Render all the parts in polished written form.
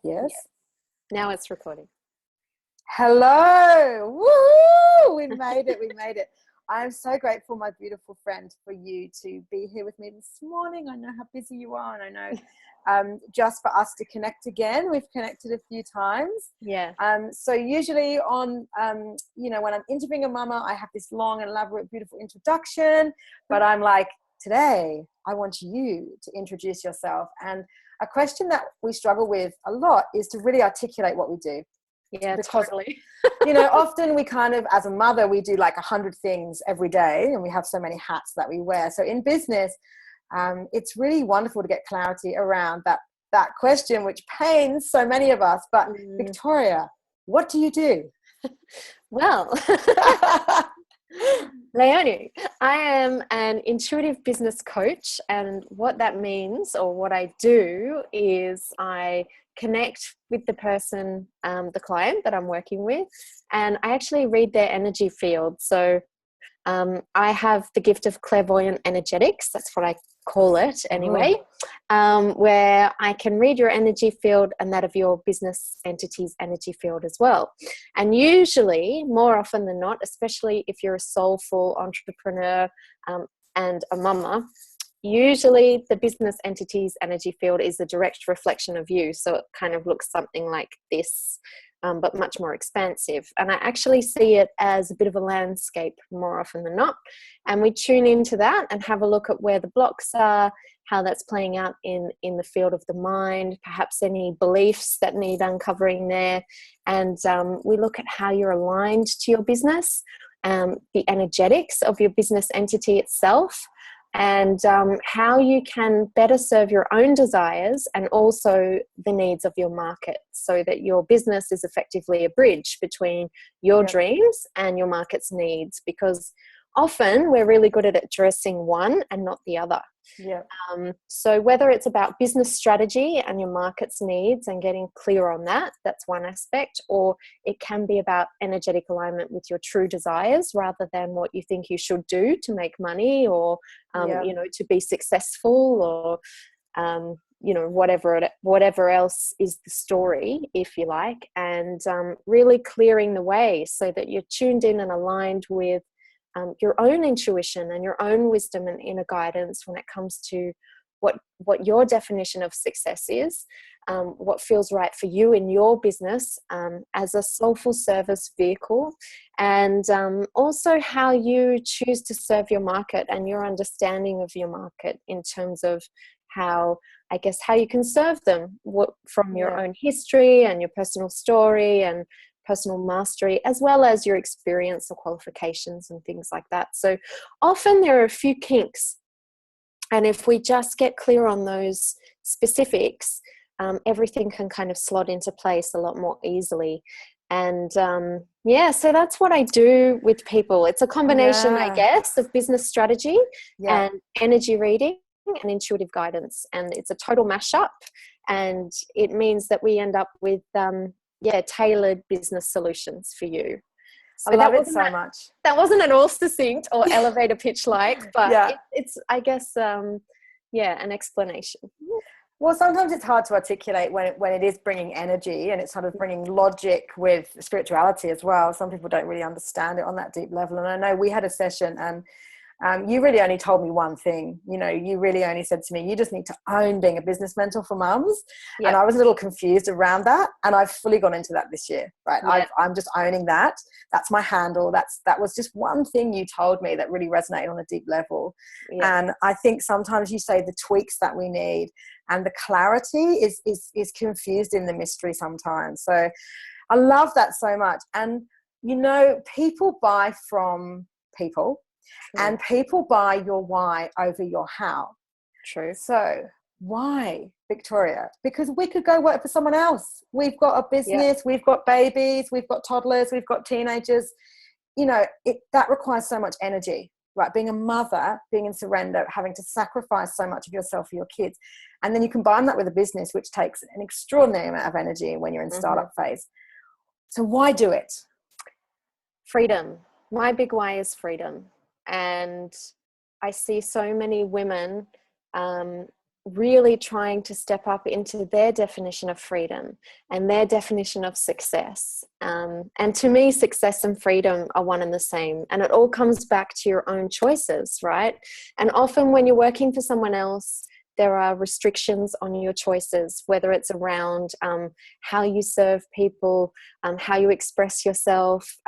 Yes. Now it's recording. Hello. Woo! We made it. We made it. I'm so grateful, my beautiful friend, for you to be here with me this morning. I know how busy you are, and I know just for us to connect again. We've connected a few times. Yeah. So usually on, when I'm interviewing a mama, I have this long, elaborate, beautiful introduction. But I'm like, today, I want you to introduce yourself. And a question that we struggle with a lot is to really articulate what we do. Yeah, because, totally. Often we kind of, as a mother, we do like 100 things every day, and we have so many hats that we wear. So in business, it's really wonderful to get clarity around that question, which pains so many of us. But Victoria, what do you do? Well, Leonie, I am an intuitive business coach, and what that means, or what I do, is I connect with the person, the client that I'm working with, and I actually read their energy field. So I have the gift of clairvoyant energetics. That's what I call it anyway, where I can read your energy field and that of your business entity's energy field as well. And usually, more often than not, especially if you're a soulful entrepreneur and a mama, usually the business entity's energy field is a direct reflection of you. So it kind of looks something like this. But much more expansive. And I actually see it as a bit of a landscape more often than not. And we tune into that and have a look at where the blocks are, how that's playing out in the field of the mind, perhaps any beliefs that need uncovering there. And we look at how you're aligned to your business, the energetics of your business entity itself, and how you can better serve your own desires and also the needs of your market, so that your business is effectively a bridge between your dreams and your market's needs, because often we're really good at addressing one and not the other. Yeah. So whether it's about business strategy and your market's needs and getting clear on that, that's one aspect, or it can be about energetic alignment with your true desires rather than what you think you should do to make money, or to be successful, or whatever else is the story, if you like, and really clearing the way so that you're tuned in and aligned with your own intuition and your own wisdom and inner guidance when it comes to what your definition of success is, what feels right for you in your business as a soulful service vehicle, and also how you choose to serve your market and your understanding of your market in terms of how you can serve them from your own history and your personal story and personal mastery, as well as your experience or qualifications and things like that. So often there are a few kinks, and if we just get clear on those specifics, everything can kind of slot into place a lot more easily. And so that's what I do with people. It's a combination, I guess, of business strategy and energy reading and intuitive guidance, and it's a total mashup, and it means that we end up with tailored business solutions for you. So I love it so much. That wasn't at all succinct or elevator pitch like, but it's I guess an explanation. Well, sometimes it's hard to articulate when it is bringing energy and it's sort of bringing logic with spirituality as well. Some people don't really understand it on that deep level. And I know we had a session and you really only told me one thing. You really only said to me, you just need to own being a business mentor for mums. Yep. And I was a little confused around that. And I've fully gone into that this year, right? Yep. I'm just owning that. That's my handle. That was just one thing you told me that really resonated on a deep level. Yep. And I think sometimes you say the tweaks that we need, and the clarity is confused in the mystery sometimes. So I love that so much. And, people buy from people. True. And people buy your why over your how. True. So why, Victoria? Because we could go work for someone else. We've got a business, we've got babies, we've got toddlers, we've got teenagers. That requires so much energy, right? Being a mother, being in surrender, having to sacrifice so much of yourself for your kids. And then you combine that with a business, which takes an extraordinary amount of energy when you're in startup phase. So why do it? Freedom. My big why is freedom. And I see so many women really trying to step up into their definition of freedom and their definition of success. And to me, success and freedom are one and the same. And it all comes back to your own choices, right? And often when you're working for someone else, there are restrictions on your choices, whether it's around how you serve people, how you express yourself.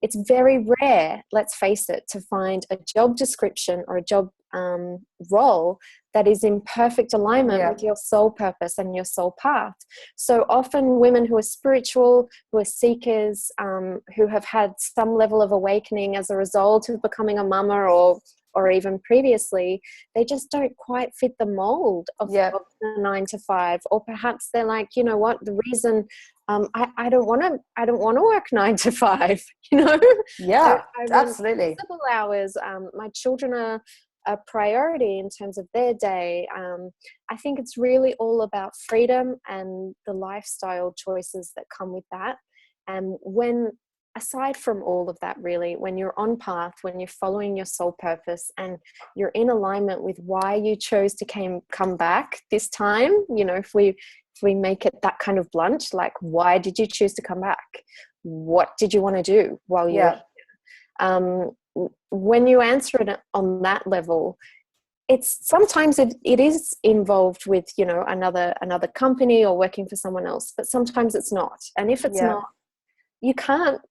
It's very rare, let's face it, to find a job description or a job role that is in perfect alignment with your soul purpose and your soul path. So often women who are spiritual, who are seekers, who have had some level of awakening as a result of becoming a mama or even previously, they just don't quite fit the mold of the 9 to 5. Or perhaps they're like, you know what, the reason I don't want to work 9 to 5, you know? Yeah, I absolutely. Flexible hours. My children are a priority in terms of their day. I think it's really all about freedom and the lifestyle choices that come with that. And aside from all of that, really, when you're on path, when you're following your soul purpose and you're in alignment with why you chose to come back this time, you know, if we make it that kind of blunt, like, why did you choose to come back? What did you want to do while you were here? When you answer it on that level, it's sometimes it is involved with, you know, another company or working for someone else, but sometimes it's not. And if it's not, you can't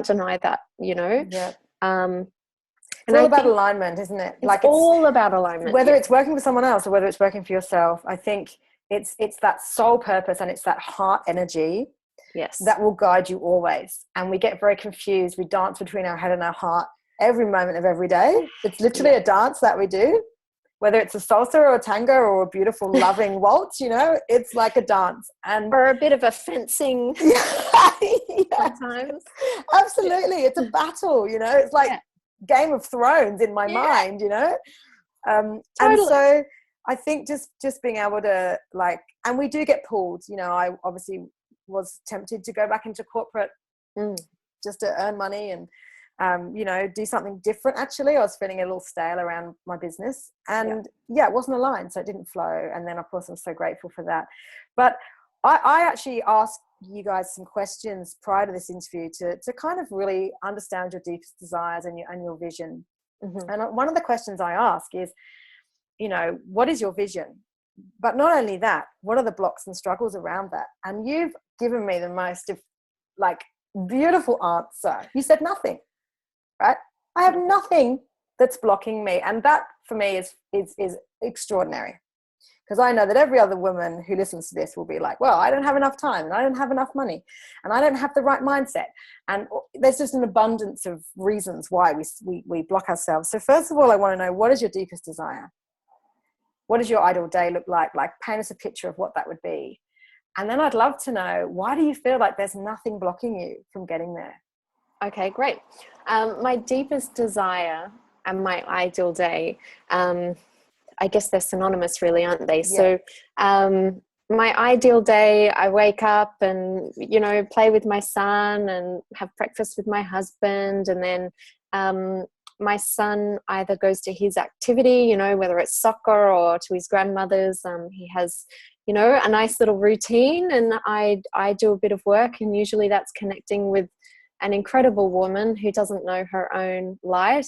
deny that, you know. It's all about alignment, isn't it? It's all about alignment. Whether it's working for someone else or whether it's working for yourself, I think it's that soul purpose and it's that heart energy that will guide you always. And we get very confused. We dance between our head and our heart every moment of every day. It's literally a dance that we do, whether it's a salsa or a tango or a beautiful loving waltz, you know, it's like a dance. Or a bit of a fencing sometimes. Absolutely. It's a battle, you know, it's like Game of Thrones in my mind, you know. And so I think just being able to, like, and we do get pulled, you know. I obviously was tempted to go back into corporate just to earn money and you know, do something different. Actually, I was feeling a little stale around my business, and it wasn't aligned, so it didn't flow. And then of course I'm so grateful for that. But I actually asked you guys some questions prior to this interview to kind of really understand your deepest desires and your vision. And one of the questions I ask is, you know, what is your vision? But not only that, what are the blocks and struggles around that? And you've given me the most beautiful answer. You said nothing. Right? I have nothing that's blocking me. And that for me is extraordinary, because I know that every other woman who listens to this will be like, well, I don't have enough time and I don't have enough money and I don't have the right mindset. And there's just an abundance of reasons why we block ourselves. So first of all, I want to know, what is your deepest desire? What does your ideal day look like? Like, paint us a picture of what that would be. And then I'd love to know, why do you feel like there's nothing blocking you from getting there? Okay, great. My deepest desire and my ideal day, I guess they're synonymous really, aren't they? So my ideal day, I wake up and, you know, play with my son and have breakfast with my husband. And then my son either goes to his activity, you know, whether it's soccer or to his grandmother's. He has, you know, a nice little routine, and I do a bit of work, and usually that's connecting with an incredible woman who doesn't know her own light,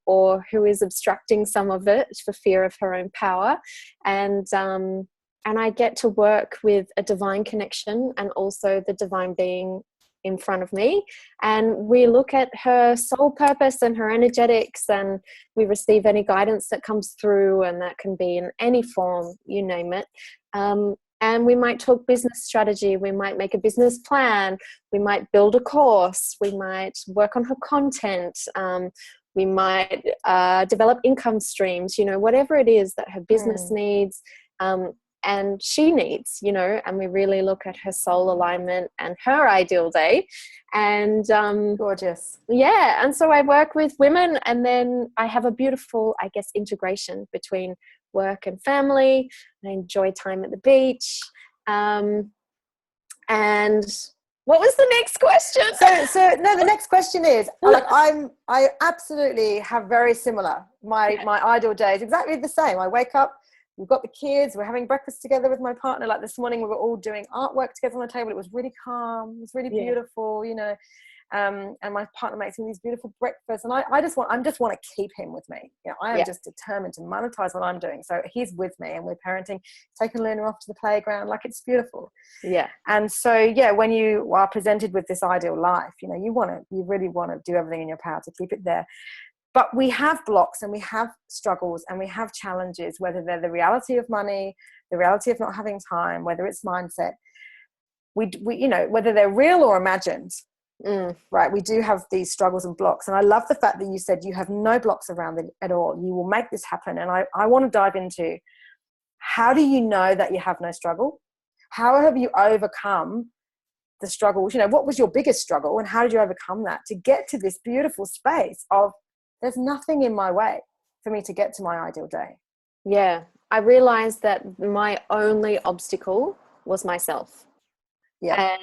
or who is obstructing some of it for fear of her own power. And I get to work with a divine connection and also the divine being in front of me. And we look at her soul purpose and her energetics, and we receive any guidance that comes through, and that can be in any form, you name it. And we might talk business strategy. We might make a business plan. We might build a course. We might work on her content. We might develop income streams, you know, whatever it is that her business needs and she needs, you know, and we really look at her soul alignment and her ideal day. And gorgeous. Yeah. And so I work with women, and then I have a beautiful, I guess, integration between work and family. I enjoy time at the beach. And what was the next question? So no, the next question is, like, I absolutely have very similar. My ideal day is exactly the same. I wake up, we've got the kids, we're having breakfast together with my partner. Like this morning, we were all doing artwork together on the table. It was really calm. It was really beautiful, you know. And my partner makes me these beautiful breakfasts, and I just want to keep him with me. You know, I am just determined to monetize what I'm doing. So he's with me, and we're parenting, taking Luna off to the playground. Like, it's beautiful. Yeah. And so, when you are presented with this ideal life, you know, you really want to do everything in your power to keep it there. But we have blocks, and we have struggles, and we have challenges, whether they're the reality of money, the reality of not having time, whether it's mindset. We you know, whether they're real or imagined. Right, we do have these struggles and blocks, and I love the fact that you said you have no blocks around it at all. You will make this happen. And I want to dive into, how do you know that you have no struggle? How have you overcome the struggles? You know, what was your biggest struggle, and how did you overcome that to get to this beautiful space of, there's nothing in my way for me to get to my ideal day? Yeah, I realized that my only obstacle was myself. Yeah.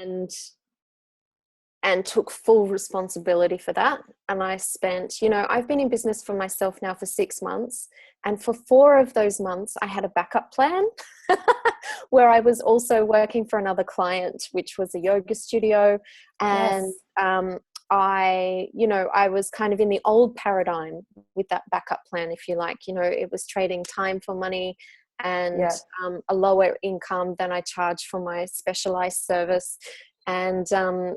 And took full responsibility for that. And I spent, you know, I've been in business for myself now for 6 months. And for 4 of those months, I had a backup plan where I was also working for another client, which was a yoga studio. And I was kind of in the old paradigm with that backup plan, if you like. You know, it was trading time for money, and a lower income than I charged for my specialized service, and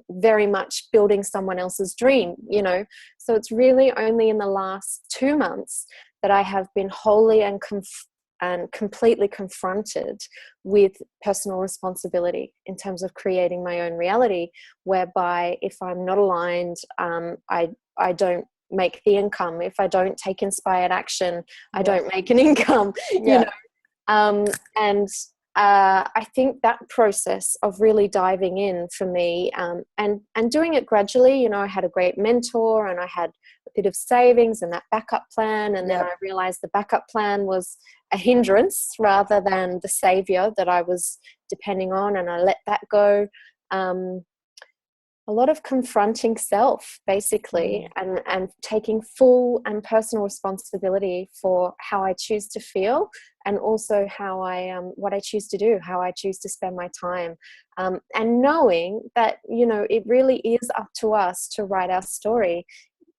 very much building someone else's dream, you know. So it's really only in the last 2 months that I have been wholly and completely confronted with personal responsibility in terms of creating my own reality, whereby if I'm not aligned, I don't make the income. If I don't take inspired action, I don't make an income, you know. I think that process of really diving in for me, and doing it gradually, you know, I had a great mentor, and I had a bit of savings and that backup plan. And then I realized the backup plan was a hindrance rather than the savior that I was depending on. And I let that go. A lot of confronting self, basically, and taking full and personal responsibility for how I choose to feel, and also how what I choose to do, how I choose to spend my time, and knowing that, you know, it really is up to us to write our story.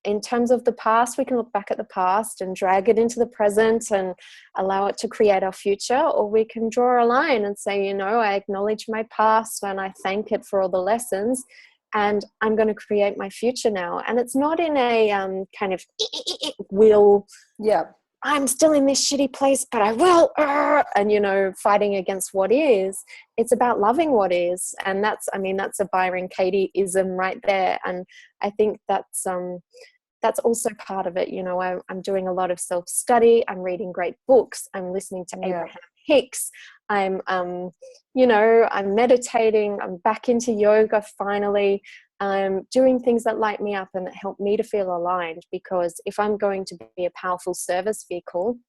In terms of the past, we can look back at the past and drag it into the present and allow it to create our future, or we can draw a line and say, you know, I acknowledge my past and I thank it for all the lessons, and I'm going to create my future now. And it's not in a kind of I'm still in this shitty place, but I will, and, you know, fighting against what is. It's about loving what is. And that's a Byron Katie-ism right there. And I think that's also part of it. You know, I'm doing a lot of self-study. I'm reading great books. I'm listening to Abraham Hicks. I'm meditating. I'm back into yoga finally. I'm doing things that light me up and that help me to feel aligned, because if I'm going to be a powerful service vehicle,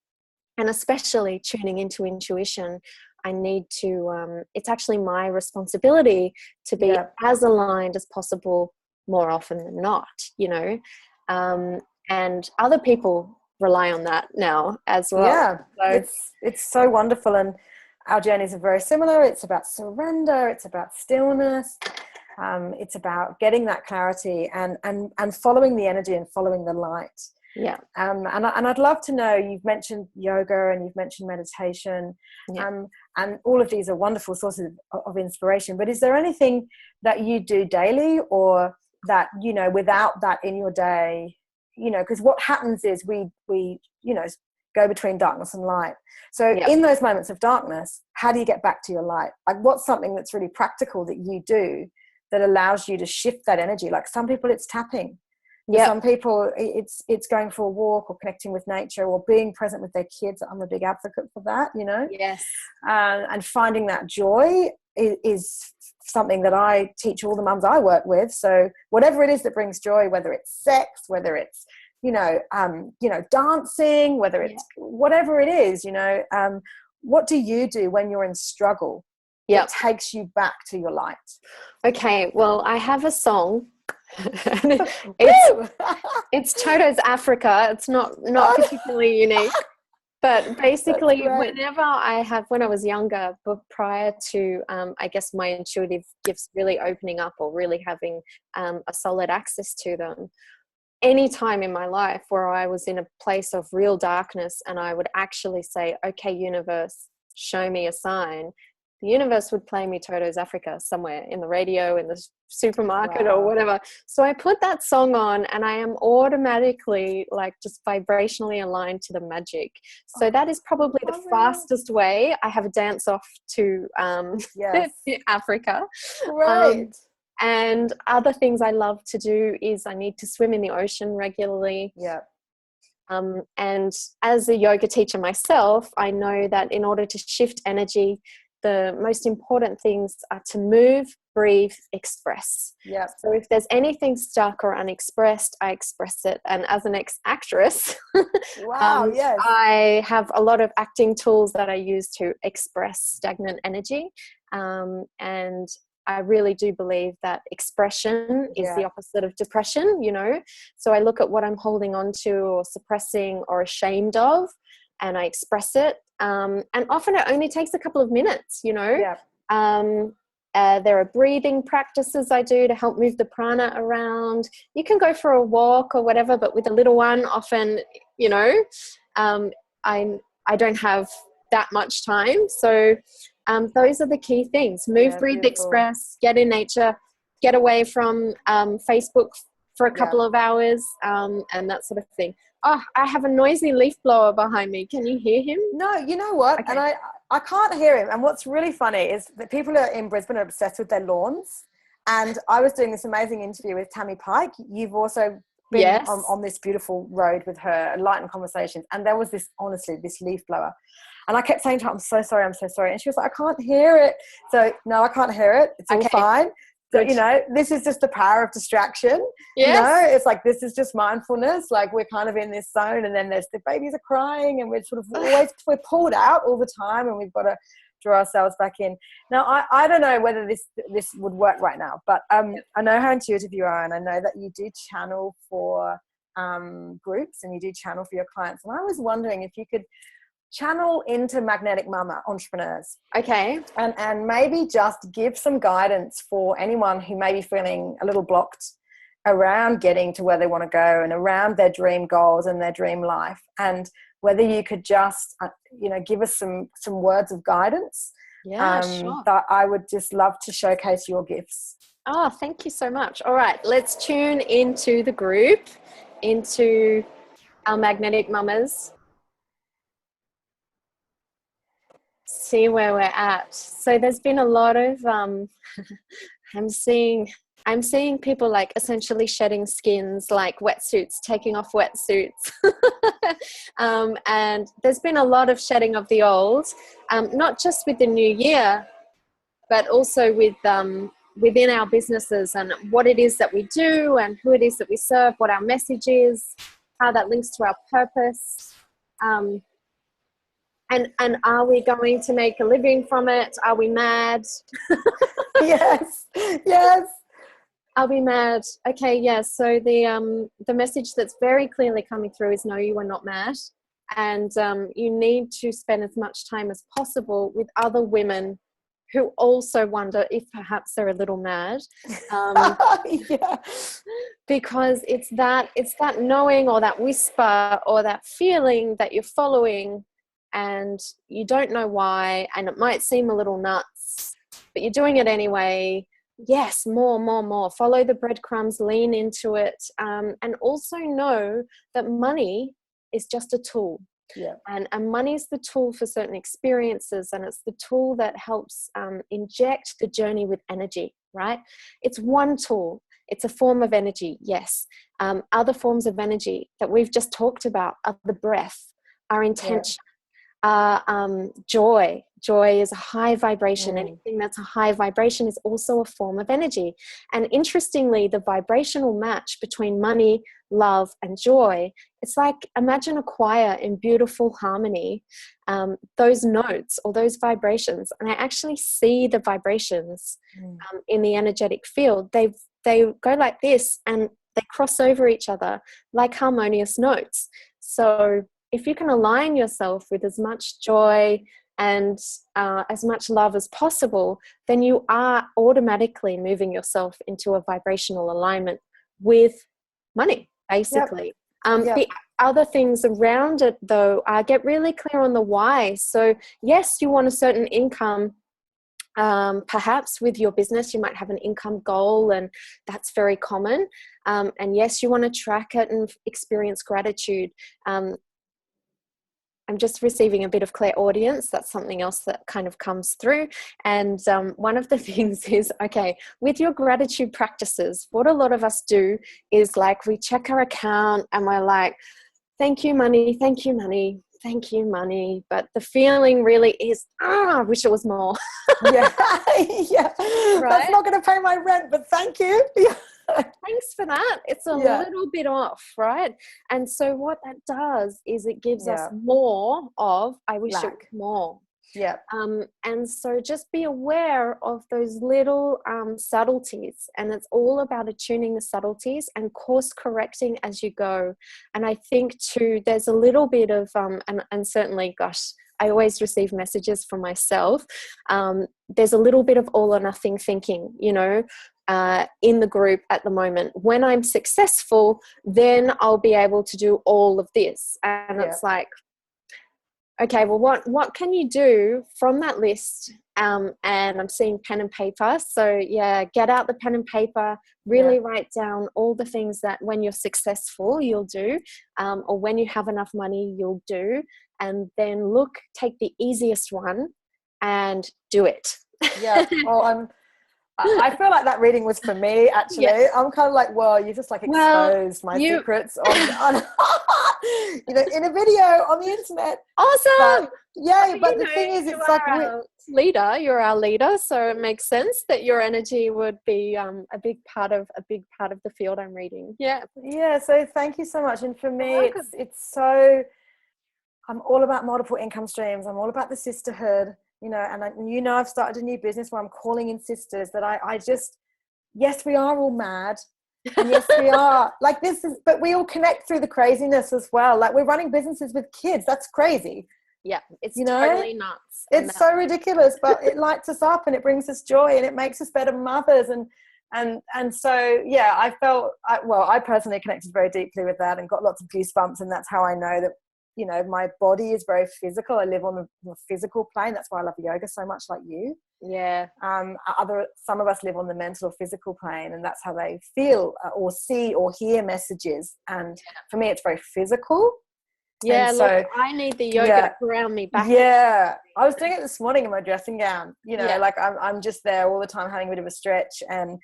and especially tuning into intuition, I need to, it's actually my responsibility to be as aligned as possible more often than not, you know, and other people rely on that now as well. Yeah, so, it's so wonderful. And our journeys are very similar. It's about surrender. It's about stillness. It's about getting that clarity and following the energy and following the light. Yeah. And I'd love to know, you've mentioned yoga and you've mentioned meditation, and all of these are wonderful sources of inspiration. But is there anything that you do daily, or that, you know, without that in your day, you know, because what happens is we, you know, go between darkness and light. So in those moments of darkness, how do you get back to your light? Like, what's something that's really practical that you do that allows you to shift that energy? Like, some people it's tapping. For some people it's going for a walk, or connecting with nature, or being present with their kids. I'm a big advocate for that, you know. Yes. And finding that joy is something that I teach all the mums I work with. So whatever it is that brings joy, whether it's sex, whether it's, you know, dancing, whether it's whatever it is, you know, what do you do when you're in struggle that takes you back to your light? Okay, well, I have a song. It's Toto's Africa. It's not particularly unique. But basically, great. when I was younger, but prior to, I guess, my intuitive gifts really opening up or really having a solid access to them, any time in my life where I was in a place of real darkness and I would actually say, okay, universe, show me a sign, the universe would play me Toto's Africa somewhere in the radio, in the supermarket or whatever. So I put that song on and I am automatically like just vibrationally aligned to the magic. So that is probably the fastest way. I have a dance off to Africa. Right. And other things I love to do is I need to swim in the ocean regularly. Yeah. And as a yoga teacher myself, I know that in order to shift energy, the most important things are to move, breathe, express. Yeah. So if there's anything stuck or unexpressed, I express it. And as an ex-actress, I have a lot of acting tools that I use to express stagnant energy. And I really do believe that expression is the opposite of depression, So I look at what I'm holding on to or suppressing or ashamed of, and I express it. And often it only takes a couple of minutes, Yeah. There are breathing practices I do to help move the prana around. You can go for a walk or whatever, but with a little one, often, I don't have that much time. So those are the key things. Move, breathe, express, get in nature, get away from Facebook for a couple of hours, and that sort of thing. Oh, I have a noisy leaf blower behind me. Can you hear him? No, you know what? Okay. And I can't hear him. And what's really funny is that people in Brisbane are obsessed with their lawns. And I was doing this amazing interview with Tammy Pike. You've also been on this beautiful road with her, Enlightened Conversations. And there was this leaf blower. And I kept saying to her, I'm so sorry. And she was like, I can't hear it. So, no, I can't hear it. It's all fine. But, this is just the power of distraction. Yes. It's like, this is just mindfulness. Like, we're kind of in this zone, and then there's the babies are crying, and we're sort of we're pulled out all the time, and we've got to draw ourselves back in. Now, I don't know whether this would work right now, but I know how intuitive you are, and I know that you do channel for groups and you do channel for your clients. And I was wondering if you could channel into Magnetic Mama entrepreneurs. Okay. And maybe just give some guidance for anyone who may be feeling a little blocked around getting to where they want to go and around their dream goals and their dream life. And whether you could just, give us some words of guidance. Yeah, sure. That I would just love to showcase your gifts. Oh, thank you so much. All right, let's tune into the group, into our Magnetic Mamas. See where we're at. So there's been a lot of I'm seeing people like essentially shedding skins, like wetsuits, taking off wetsuits. And there's been a lot of shedding of the old, not just with the new year, but also with within our businesses and what it is that we do and who it is that we serve, what our message is, how that links to our purpose. And are we going to make a living from it? Are we mad? Yes. Are we mad? Okay, yes. So the message that's very clearly coming through is no, you are not mad. And you need to spend as much time as possible with other women who also wonder if perhaps they're a little mad. Because it's that knowing or that whisper or that feeling that you're following, and you don't know why, and it might seem a little nuts, but you're doing it anyway. Yes, more. Follow the breadcrumbs, lean into it, and also know that money is just a tool. Yeah. And money is the tool for certain experiences, and it's the tool that helps inject the journey with energy, right? It's one tool. It's a form of energy, yes. Other forms of energy that we've just talked about are the breath, our intention. Joy is a high vibration. Anything that's a high vibration is also a form of energy. And interestingly, the vibrational match between money, love, and joy, it's like, imagine a choir in beautiful harmony, those notes or those vibrations, and I actually see the vibrations in the energetic field. They go like this, and they cross over each other like harmonious notes. So if you can align yourself with as much joy and as much love as possible, then you are automatically moving yourself into a vibrational alignment with money, basically. The other things around it, though, get really clear on the why. So yes, you want a certain income. Perhaps with your business, you might have an income goal, and that's very common. And yes, you want to track it and experience gratitude. I'm just receiving a bit of clairaudience. That's something else that kind of comes through. And one of the things is, okay, with your gratitude practices, what a lot of us do is like we check our account and we're like, thank you, money, thank you, money, thank you, money. But the feeling really is, I wish it was more. Yeah. Yeah. Right? That's not going to pay my rent, but thank you. Yeah. Thanks for that. It's a little bit off, right? And so what that does is it gives us more of, I wish it was more. Yeah. And so just be aware of those little subtleties, and it's all about attuning the subtleties and course correcting as you go. And I think too, there's a little bit of, and certainly, gosh, I always receive messages from myself. There's a little bit of all or nothing thinking, you know, in the group at the moment. When I'm successful, then I'll be able to do all of this. And it's like, okay, well, what can you do from that list? And I'm seeing pen and paper. So yeah, get out the pen and paper, really write down all the things that when you're successful, you'll do, or when you have enough money, you'll do. And then take the easiest one and do it. Yeah. Well, I feel like that reading was for me, actually. Yeah. I'm kind of like, well, you just like exposed my secrets on you know, in a video on the internet. Awesome. But the thing is, it's like you're our leader, so it makes sense that your energy would be a big part of the field I'm reading. Yeah. So thank you so much. And for me, it's so, I'm all about multiple income streams. I'm all about the sisterhood. You know, and I've started a new business where I'm calling in sisters that I just, yes, we are all mad. And yes, we are like but we all connect through the craziness as well. Like we're running businesses with kids. That's crazy. Yeah. It's totally nuts. It's so ridiculous, but it lights us up and it brings us joy and it makes us better mothers. And so, yeah, I personally connected very deeply with that and got lots of goosebumps. And that's how I know that, you know, my body is very physical. I live on the physical plane. That's why I love yoga so much, like you. Yeah. Some of us live on the mental or physical plane, and that's how they feel or see or hear messages. And for me, it's very physical. Yeah, look, I need the yoga to ground me back. Yeah, I was doing it this morning in my dressing gown. You know, like I'm just there all the time having a bit of a stretch, and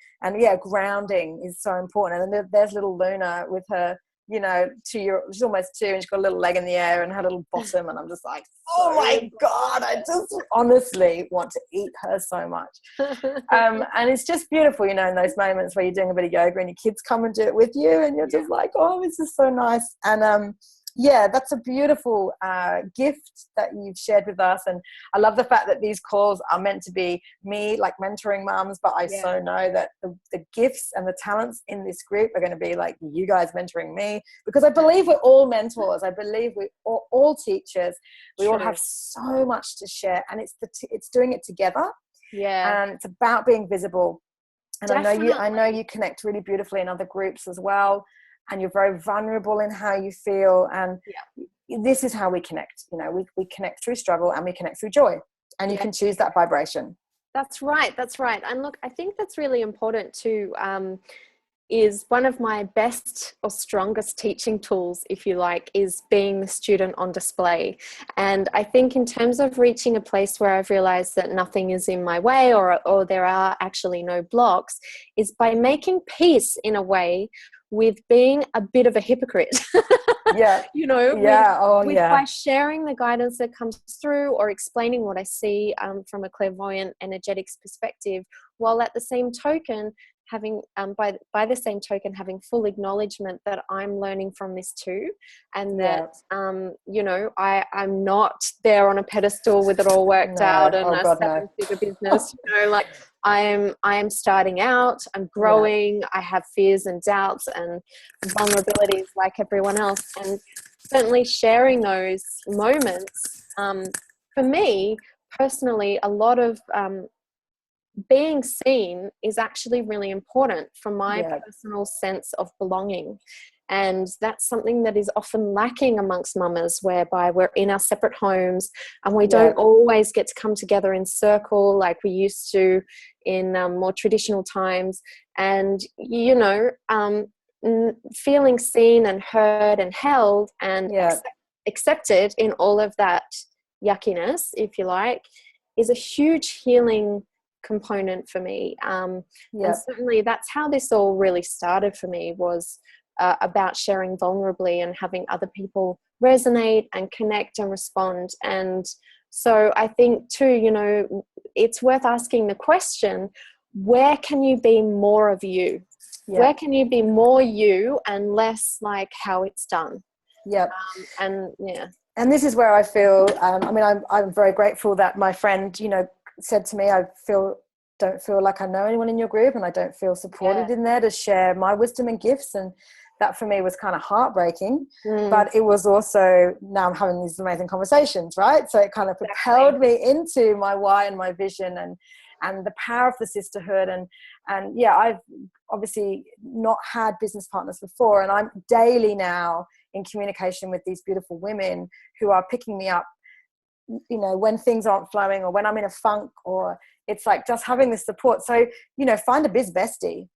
grounding is so important. And then there's little Luna with her, you know, she's almost 2 and she's got a little leg in the air and her little bottom, and I'm just like, oh my God, I just honestly want to eat her so much. And it's just beautiful, you know, in those moments where you're doing a bit of yoga and your kids come and do it with you and you're just like, oh, this is so nice. And that's a beautiful gift that you've shared with us. And I love the fact that these calls are meant to be me, like mentoring mums, but I so know that the gifts and the talents in this group are going to be like you guys mentoring me, because I believe we're all mentors. I believe we're all teachers. We all have so much to share, and it's doing it together. Yeah. And it's about being visible. And definitely. I know you connect really beautifully in other groups as well. And you're very vulnerable in how you feel. And this is how we connect. You know, we connect through struggle and we connect through joy. And you can choose that vibration. That's right. And look, I think that's really important too. Is one of my best or strongest teaching tools, if you like, is being the student on display. And I think in terms of reaching a place where I've realized that nothing is in my way or there are actually no blocks, is by making peace in a way with being a bit of a hypocrite. You know, by sharing the guidance that comes through or explaining what I see from a clairvoyant energetics perspective, while at the same token having by the same token having full acknowledgement that I'm learning from this too, and that you know, I'm not there on a pedestal with it all worked out and a seven-figure business. You know, like I am starting out, I'm growing, I have fears and doubts and vulnerabilities like everyone else, and certainly sharing those moments, for me personally, a lot of being seen is actually really important for my personal sense of belonging. And that's something that is often lacking amongst mamas, whereby we're in our separate homes and we don't always get to come together in circle like we used to in more traditional times. And, you know, feeling seen and heard and held and accepted in all of that yuckiness, if you like, is a huge healing component for me. And certainly that's how this all really started for me, was about sharing vulnerably and having other people resonate and connect and respond. And so I think too, you know, it's worth asking the question, where can you be more of you? Where can you be more you and less like how it's done? And this is where I feel, I mean, I'm very grateful that my friend, you know, said to me, don't feel like I know anyone in your group, and I don't feel supported in there to share my wisdom and gifts. And that for me was kind of heartbreaking, but it was also, now I'm having these amazing conversations, right? So it kind of propelled me into my why and my vision and the power of the sisterhood. And I've obviously not had business partners before, and I'm daily now in communication with these beautiful women who are picking me up, you know, when things aren't flowing or when I'm in a funk, or it's like just having this support. So, you know, find a biz bestie.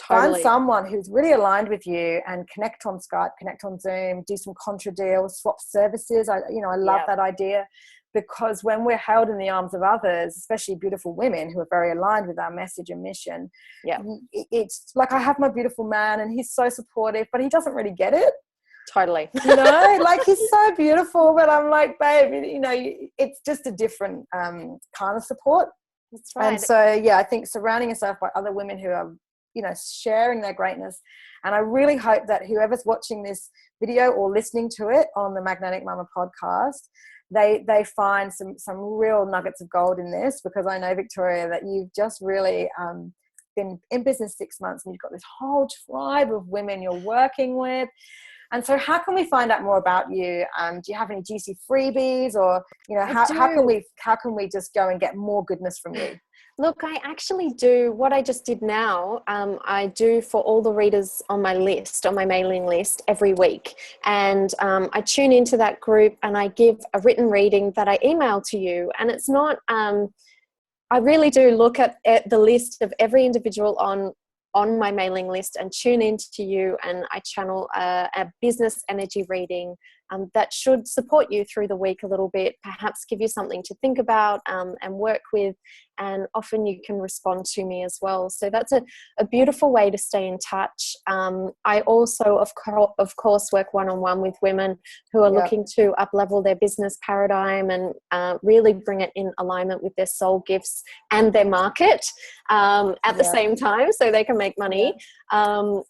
Find someone who's really aligned with you and connect on Skype, connect on Zoom, do some contra deals, swap services. I love that idea, because when we're held in the arms of others, especially beautiful women who are very aligned with our message and mission, it's like, I have my beautiful man and he's so supportive, but he doesn't really get it. Totally. You know, like, he's so beautiful, but I'm like, babe, you know, it's just a different kind of support. That's right. And so, I think surrounding yourself by other women who are, you know, sharing their greatness. And I really hope that whoever's watching this video or listening to it on the Magnetic Mama podcast, they find some real nuggets of gold in this, because I know, Victoria, that you've just really been in business 6 months and you've got this whole tribe of women you're working with. And so how can we find out more about you? Do you have any juicy freebies, or, you know, how can we just go and get more goodness from you? Look, I actually do what I just did now. I do for all the readers on my list, on my mailing list, every week. And I tune into that group and I give a written reading that I email to you. And it's not, I really do look at the list of every individual on my mailing list and tune into you, and I channel a business energy reading that should support you through the week a little bit, perhaps give you something to think about and work with, and often you can respond to me as well. So that's a beautiful way to stay in touch. I also, of course, work one-on-one with women who are looking to up-level their business paradigm and really bring it in alignment with their soul gifts and their market at the same time, so they can make money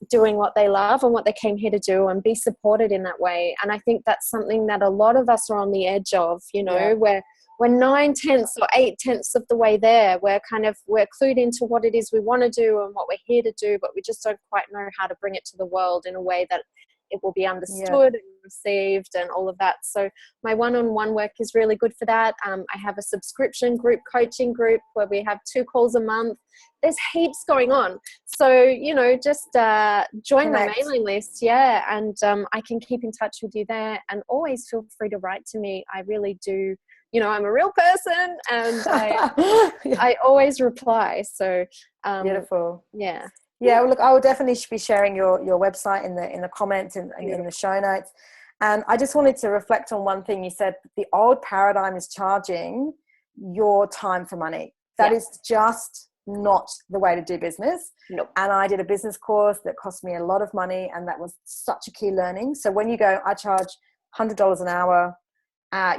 doing what they love and what they came here to do, and be supported in that way. And I think that's something that a lot of us are on the edge of, you know, where we're 9/10 or 8/10 of the way there. We're clued into what it is we want to do and what we're here to do, but we just don't quite know how to bring it to the world in a way that it will be understood and received and all of that. So my one-on-one work is really good for that. I have a subscription group coaching group where we have 2 calls a month. There's heaps going on. So, you know, just join my mailing list. And I can keep in touch with you there, and always feel free to write to me. I really do. You know, I'm a real person, and I always reply. So beautiful. Yeah. Well, look, I will definitely be sharing your website in the comments and in the show notes. And I just wanted to reflect on one thing you said. The old paradigm is charging your time for money. That is just not the way to do business. Nope. And I did a business course that cost me a lot of money, and that was such a key learning. So when you go, I charge $100 an hour,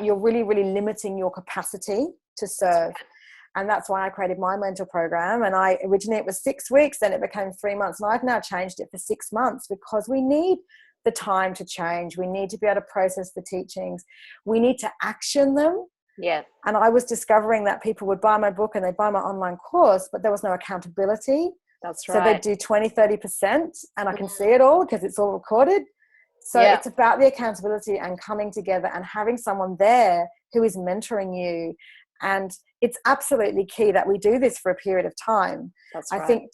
you're really, really limiting your capacity to serve. And that's why I created my mentor program. And originally it was 6 weeks, then it became 3 months. And I've now changed it for 6 months, because we need the time to change. We need to be able to process the teachings. We need to action them. Yeah. And I was discovering that people would buy my book and they'd buy my online course, but there was no accountability. That's right. So they'd do 20, 30%, and I can see it all because it's all recorded. So it's about the accountability and coming together and having someone there who is mentoring you. And it's absolutely key that we do this for a period of time. That's I right. think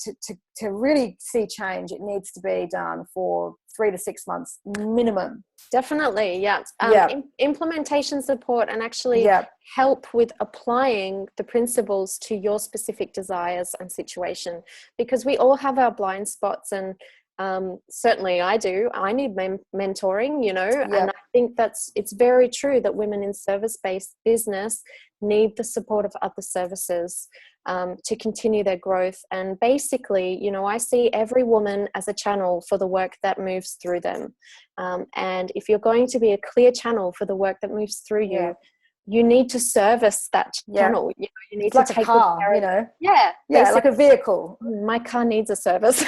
to really see change, it needs to be done for 3 to 6 months minimum. Definitely, yeah. Implementation support and actually help with applying the principles to your specific desires and situation, because we all have our blind spots, and certainly I do. I need mentoring, and I think it's very true that women in service-based business need the support of other services to continue their growth. And basically, I see every woman as a channel for the work that moves through them. And if you're going to be a clear channel for the work that moves through you, you need to service that channel. You need it's to like take a car, like a vehicle. My car needs a service.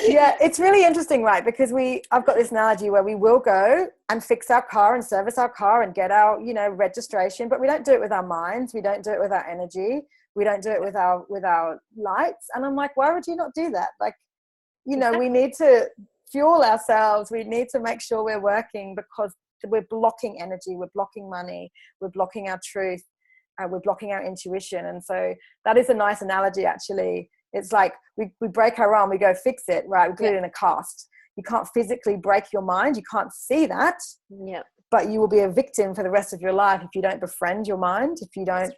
Yeah, it's really interesting, right? Because I've got this analogy where we will go and fix our car and service our car and get our, registration, but we don't do it with our minds. We don't do it with our energy. We don't do it with our lights. And I'm like, why would you not do that? Like, we need to fuel ourselves. We need to make sure we're working, because we're blocking energy. We're blocking money. We're blocking our truth. We're blocking our intuition. And so that is a nice analogy, actually. It's like we break our arm, we go fix it, right? We put it in a cast. You can't physically break your mind. You can't see that. Yeah. But you will be a victim for the rest of your life if you don't befriend your mind, if you don't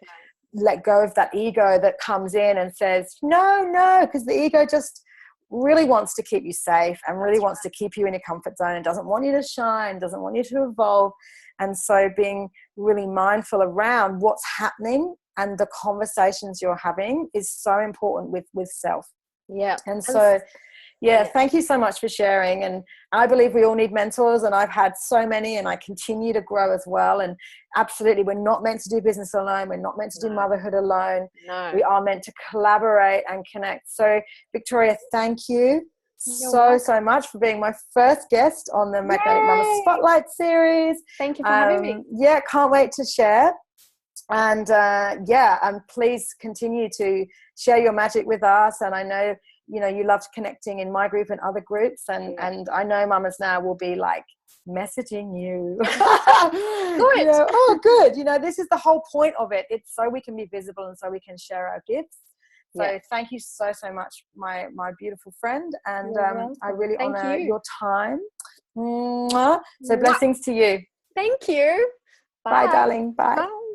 let go of that ego that comes in and says, no, because the ego just really wants to keep you safe and really wants to keep you in your comfort zone and doesn't want you to shine, doesn't want you to evolve. And so being really mindful around what's happening and the conversations you're having is so important with self. Yeah. And so, thank you so much for sharing. And I believe we all need mentors, and I've had so many, and I continue to grow as well. And absolutely, we're not meant to do business alone. We're not meant to do motherhood alone. No. We are meant to collaborate and connect. So Victoria, thank you so much for being my first guest on the Magnetic Mama Spotlight series. Thank you for having me. Yeah, can't wait to share. And please continue to share your magic with us. And I know, you loved connecting in my group and other groups. And I know mamas now will be like messaging you. Good. Good. This is the whole point of it. It's so we can be visible and so we can share our gifts. So thank you so much, my beautiful friend. And I really honor your time. So blessings to you. Thank you. Bye darling. Bye. Bye.